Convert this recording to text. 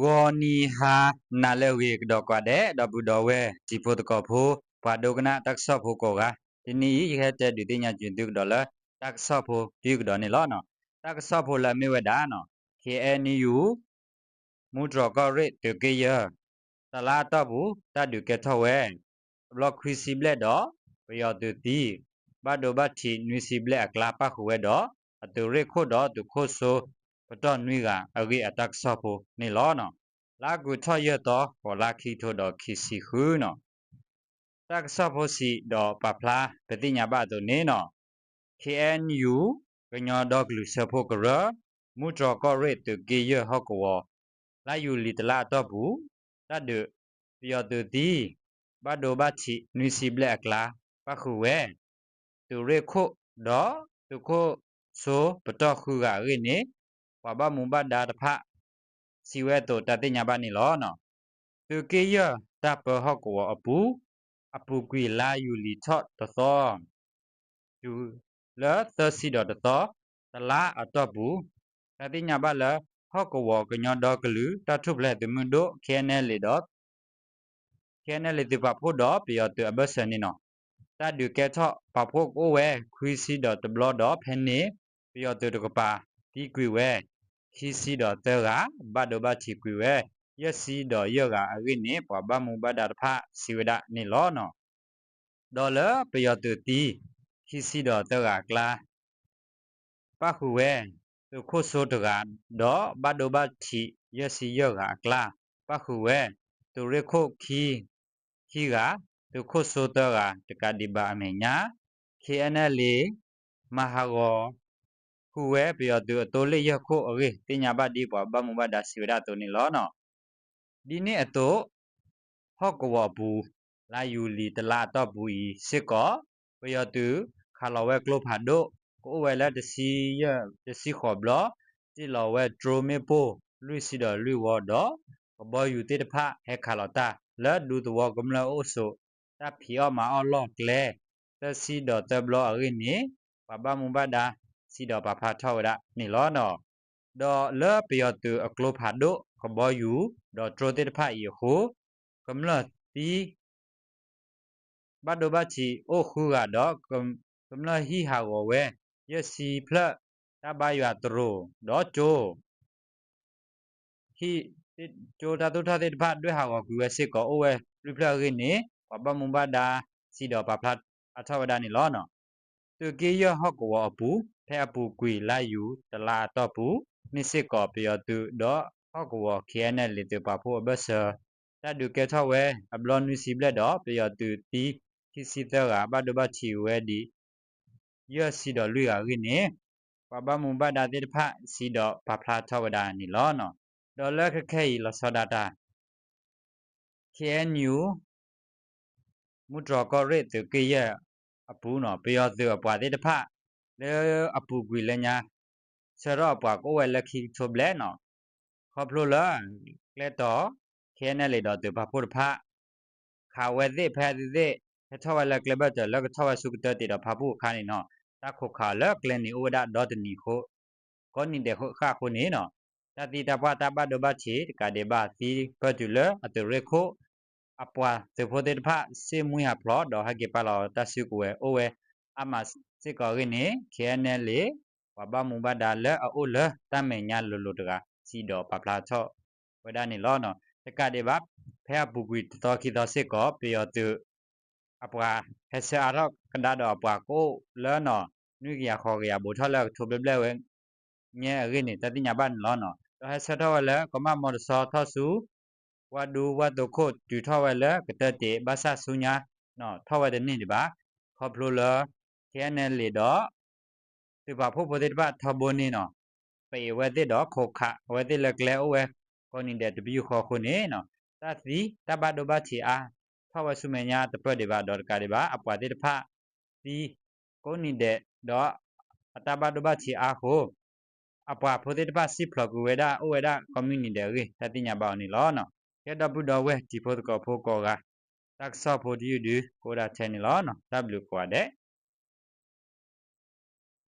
ဝေါ်နီဟာနာလေဝေကတော့ကွာတဲ့ဒဘူတော်ဝဲဒီဖို့တကောဖို့ဘာဒုကနာတက်ဆော့ဖို့ကောကဒီနီရဲတဲ့ဒီတင်ညာကျွန်းတုဒေါ်လာတက်ဆော့ဖို့ဒီကတော့နေလောနော်တက်ဆော့ဖို့လာမေဝဒါနော် KNU မူဒရကောရစ်တကေယတလာတော့ဘူးတတ်ဒုကထောဝဲဘလော့ခွီစီဘလက်တော့ဘယောတူတီဘာဒိုဘတ်ချီနွီစီဘလက်အကလာပခုဝဲတော့အတူရခို့တော့သူခို့ဆိုပတော့နွီကအဂိအတက်ဆော့ဖို့နေလောနော်လာကူထော့ရတော့ဟောလာခီထို့တော့ခီစီခူးနော်တက်ဆော့ဖို့စီတော့ပပလာပတိညာဘတော့နေနော် KNU ကညောတော့ဂလူဆဖို့ကရမူဒရကောရစ်တကေယဟော့ကောလာယူလီတလာတော့ဘူးတတ်ဒပယောတူတီဘာဒိုဘတ်ချီနွီစီဘလက်အကလာပခုဝဲသူရခို့တော့သူခို့ဆိုပတော့ခုကရင်းနေဝဘမူဘဒါတဖစီဝဲတော့တတိညာဘနေလောနော်သူကေယတပ်ပဟော့ကောအပူကွေလာယူလီထော့တသောသူလဲသစီတော့တသောတလာအတော့ဘူးတတိညာဘလဲဟော့ကောကညောတော့ကလူတထုပလက်သူမွန်းတို့ KNL လေတော့ KNL လေသူပဖို့တော့ပြရသူအဘဆန်နေနော်တတ်ဒုကဲထော့ပဖို့ကိုဝဲခွီစီတော့တဘလော့တော့ဖဲနေပြရသူတကပါဒီကွေဝဲခီစီတော့တဲကဘတ်တော့ဘချီကွေဝဲယက်စီတော့ယောကအဝိနေပဘမူဘဒါတဖစီဝဒနေလောနော်ဒေါ်လာပြရသူတီခီစီတော့တဲကကလာပခုဝဲသူခို့ဆိုတကတော့ဘတ်တော့ဘချီယက်စီယောကကလာပခုဝဲသူရခို့ခီကသူခို့ဆိုတော့ကတကဒီဘာအမေညာ KNL မဟာကောခုဝဲပြတော့အတိုးလေးရခို့အဝေးတင်ညာဘတ်ဒီပေါ်ဘမူဘဒါစီဝဒတိုနေလောနော်ဒီနေ့အတိုးဟော့ကောဘူးလာယူလီတလာတော့ဘူးဤစစ်ကောပြတူခါလောဝဲကလုဖာဒိုကိုဝဲလာတစီခေါ်ဘလောတီလောဝဲဒရိုမေပိုလူစီတော်လူဝတော့ဘောယူတေတဖဟဲခါလောတာလဲဒူတော်ကမလာအိုဆိုတာဖီအောမာအော်လော့ကလေတစီတော်တဘလောအရင်းနေဘမူဘဒါစီတော်ပဖာထောက်ရနေလောနော်တော့လဲပြတူအကလုဖာဒိုကဘောယူတော့ထရိုတေတဖယခုကမလာတီဘတ်ဒိုဘချီအိုခုကတော့ကမလာဟီဟာဝဝဲယစီဖလက်တဘယွာတရိုတော့ချိုဟီချိုတာတုထတဲ့တဖတ်တွေ့ဟာဝကူဝဲစစ်ကောအိုဝဲလူဖလက်ရင်းနေဘမူဘဒါစီတော့ပဖတ်အထောက်ဒါနေလောနော်သူကေရဟော့ကောအပူဖဲအပူကွေလာယူတလာတော့ဘူးနိစစ်ကောပြတူတော့ဟော့ကော KNL လေတပဖို့ဘဆာတဒုကဲထောက်ဝဲအဘလွန်နူစီဘလက်တော့ပြတူတီခီစီတဲ့ကဘတ်ဒဘချီဝဲဒီရစီတော့လူရရင်းနေဘမူဘဒါတေတဖစီတော့ပဖလာထောက်ဒါနေလောနော်ဒေါ်လာခခဲလဆဒတာ KNU မူဒရကောရစ်တကေယအပူနော်ပြတူအပွားတေတဖလေအပူကွေလညာဆရောအပွားကိုဝဲလက်ခီချိုဘလဲနော်ခေါပလိုလာကလက်တော့ KNL လေတော့တပဖို့တဖခါဝဲသေးဖဲသေးထောက်ဝဲလက်ကလဘတ်လက်ကထောက်ဝဲစုကတဲ့တော့ဖဖို့ခါနေနော်တခုခါလက်ကလနီအိုဒါဒေါ်တနီခိုကောနိတဲ့ခါခုနေနော်တတိတပွားတပတ်ဒဘချီကတဲ့ဘာစီပတ်တူလအတရခိုအပွားသဖို့တဲ့ဖစေမွေးဟပလော့တော့ဟကေပါလောတဆုကွယ်အိုဝဲအမစစ်ကောရင်းနေ KNL လေဘမူဘဒါလဲအိုလတမေညာလူလူတကစီတော့ပပလာချော့ဝဒနေလောနော်တကတဲ့ဘာဖဲပူကွီတော်ခီတော်စစ်ကောပြရတူအပွားဟက်ဆာတော့ကဒါတော့အပွားကိုလဲနော်နွေကရခေါ်ကရဘူထောက်လက်ထိုပလက်ဝဲညဲရင်းနေတတိညာဘန်လောနော်တော့ဟက်ဆာတော့လဲကမမော်စောထောဆူဝဒူဝဒခိုတူထောဝဲလဲကတဲ့တေဘာဆာဆူညာနော်ထောဝဲတဲ့နေဒီပါခေါပလိုလာ KNL လေတော့ဒီပါဖို့ပိုတဲ့ဘာထဘနေနော်ပေဝဲတဲ့တော့ခိုခဝဲတဲ့လက်ကလဲဝဲကိုနေတဲ့တပီခေါ်ခုနေနော်တသီတဘဒဘချီအားထောဝဲဆုမညာတပတ်ဒီပါတော့ကဒီပါအပွားတဲ့ဖဒီကိုနေတဲ့တော့အတဘဒဘချီအားကိုအပွားဖို့တဲ့ဘာစီဖလကူဝဲဒါဝဲဒါ community တဲ့တတိညာပေါနေလောနော်ကဲတော့ဘူးတော့ဝဲဒီဖို့ကောဖို့ကောကတက်ဆော့ဖို့ဒီကိုဒါချန်နေလောနော် W ကွာတဲ့